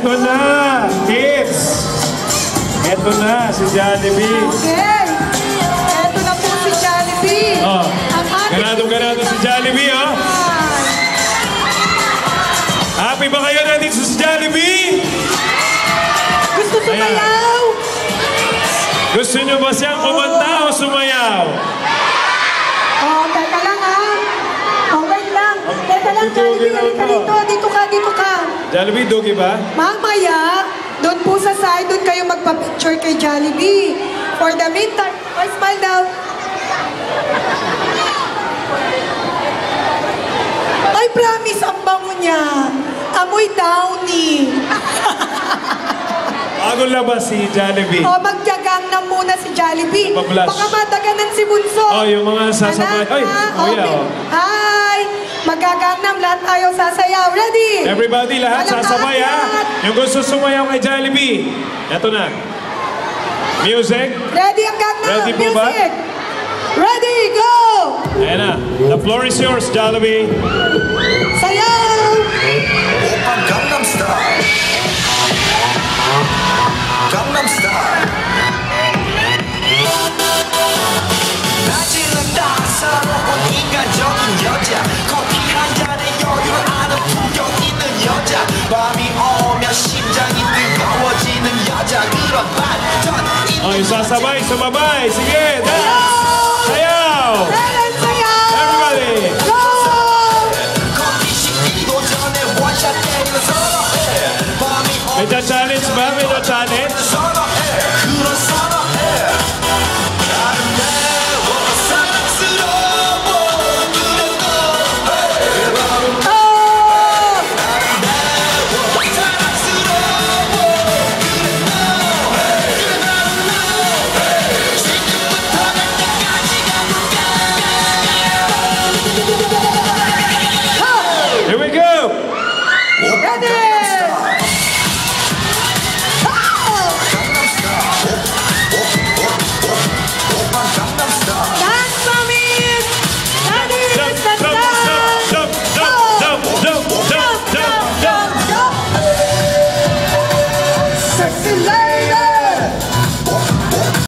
Eto na, kids. Eto na, si Jollibee. Okay. Eto na po si Jollibee. Oh, Ganado si Jollibee, oh. Happy ba kayo nandito sa Jollibee? Gusto sumayaw? Gusto nyo ba siyang kumanta o sumayaw? Oh, teka lang ha. Oh, wait lang. Teka lang, Jollibee. Halika dito. Dito ka. Jollibee, dugi ba? Mamaya, doon po sa side, doon kayo magpa-picture kay Jollibee. For the meantime, oh, smile daw. Ay, promise, ang bango niya. Amoy downy. Bagong labas si Jollibee. O, magjagang na muna si Jollibee. Pablush. Baka madaganan si Bunso. Oh, yung mga sasabay. Ay, kuya, oh. Hi! Magagangnam, lahat tayo sasayaw. Ready? Everybody, lahat sasabay, ha? Yung gusto sumayaw kay Jollibee. Eto na. Music. Ready ang Gangnam Ready po ba? Music. Ready, go! Ayan na. The floor is yours, Jollibee. Sayaw! 오빤 강남 스타일 강남 스타일 낮에는 따사로운 인간적인 여자 커피 한 잔에 여유를 아는 품격 있는 여자 밤이 오면 심장이 뜨거워지는 여자 그런 반전 Oh, yung sasabay, sumabay. Sige, dance. Sayaw. Ellen, sayaw! Everybody. Go! 커피 식기도 전에 원샷 때리는 서로해 밤이 May challenge ba?